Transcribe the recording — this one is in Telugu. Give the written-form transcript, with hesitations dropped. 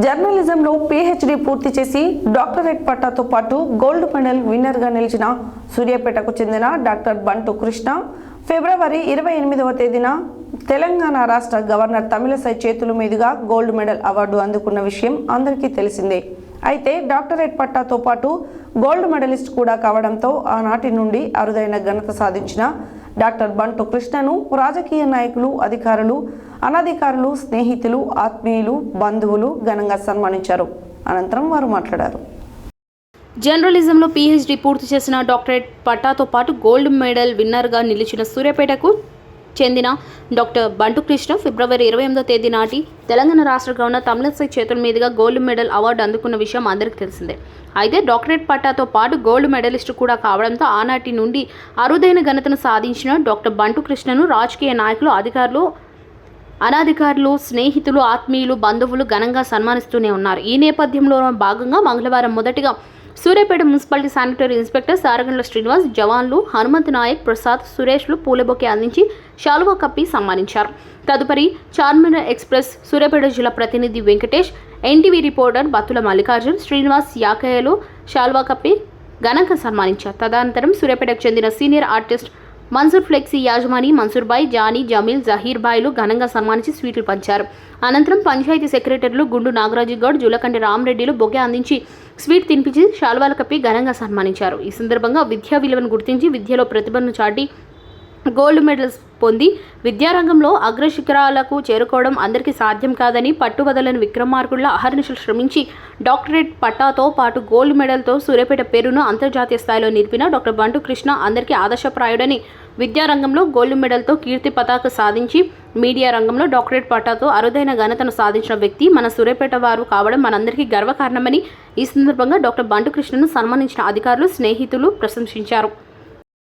జర్నలిజంలో పీహెచ్డీ పూర్తి చేసి డాక్టరేట్ పట్టాతో పాటు గోల్డ్ మెడల్ విన్నర్గా నిలిచిన సూర్యాపేటకు చెందిన డాక్టర్ బంటు కృష్ణ ఫిబ్రవరి 28వ తేదీన తెలంగాణ రాష్ట్ర గవర్నర్ తమిళసై చేతుల మీదుగా గోల్డ్ మెడల్ అవార్డు అందుకున్న విషయం అందరికీ తెలిసిందే. అయితే డాక్టరేట్ పట్టాతో పాటు గోల్డ్ మెడలిస్ట్ కూడా కావడంతో ఆనాటి నుండి అరుదైన ఘనత సాధించిన డాక్టర్ బంటు కృష్ణను రాజకీయ నాయకులు, అధికారులు, అనధికారులు, స్నేహితులు, ఆత్మీయులు, బంధువులు ఘనంగా సన్మానించారు. అనంతరం వారు మాట్లాడారు. జర్నలిజంలో పీహెచ్డీ పూర్తి చేసిన డాక్టరేట్ పట్టాతో పాటు గోల్డ్ మెడల్ విన్నర్గా నిలిచిన సూర్యాపేటకు చెందిన డాక్టర్ బంటు కృష్ణ ఫిబ్రవరి 28వ తేదీ నాటి తెలంగాణ రాష్ట్ర గవర్నర్ తమిళసై చేతుల మీదుగా గోల్డ్ మెడల్ అవార్డు అందుకున్న విషయం అందరికీ తెలిసిందే. అయితే డాక్టరేట్ పట్టాతో పాటు గోల్డ్ మెడలిస్టు కూడా కావడంతో ఆనాటి నుండి అరుదైన ఘనతను సాధించిన డాక్టర్ బంటు కృష్ణను రాజకీయ నాయకులు, అధికారులు, అనధికారులు, స్నేహితులు, ఆత్మీయులు, బంధువులు ఘనంగా సన్మానిస్తూనే ఉన్నారు. ఈ నేపథ్యంలో భాగంగా మంగళవారం మొదటిగా Suryapet municipality sanitary inspector Saragandla Srinivas, జవాన్లు హనుమంత్ నాయక్, ప్రసాద్, సురేష్లు పూలబొకే అందించి శాలువా కప్పి సన్మానించారు. తదుపరి చార్మినార్ ఎక్స్ప్రెస్ సూర్యాపేట జిల్లా ప్రతినిధి వెంకటేష్, ఎన్టీవీ రిపోర్టర్ బత్తుల మల్లికార్జున్, శ్రీనివాస్, యాకయ్యలు శాలువా కప్పి ఘనంగా సన్మానించారు. తదనంతరం సూర్యాపేటకు చెందిన సీనియర్ ఆర్టిస్ట్ మన్సూర్ ఫ్లెక్సీ యాజమాని మన్సూర్ బాయ్, జానీ, జమీల్, జహీర్ బాయ్లు ఘనంగా సన్మానించి స్వీట్లు పంచారు. అనంతరం పంచాయతీ సెక్రటరీలు గుండు నాగరాజు గౌడ్, జులకంటి రామరెడ్డిలు బొకే అందించి స్వీట్ తినిపించి శాలువాలు కప్పి ఘనంగా సన్మానించారు. ఈ సందర్భంగా విద్యా విలువను గుర్తించి విద్యలో ప్రతిభను చాటి గోల్డ్ మెడల్స్ పొంది విద్యారంగంలో అగ్రశిఖరాలకు చేరుకోవడం అందరికీ సాధ్యం కాదని పట్టువదలని విక్రమార్కుల్లా అహర్నిశలు శ్రమించి డాక్టరేట్ పట్టాతో పాటు గోల్డ్ మెడల్తో సూర్యాపేట పేరును అంతర్జాతీయ స్థాయిలో నిలిపిన డాక్టర్ బంటు కృష్ణ అందరికీ ఆదర్శప్రాయుడని, విద్యారంగంలో గోల్డ్ మెడల్తో కీర్తి పతాక సాధించి మీడియా రంగంలో డాక్టరేట్ పట్టాతో అరుదైన ఘనతను సాధించిన వ్యక్తి మన సూర్యాపేట వారు కావడం మనందరికీ గర్వకారణమని ఈ సందర్భంగా డాక్టర్ బంటు కృష్ణను సన్మానించిన అధికారులు, స్నేహితులు ప్రశంసించారు.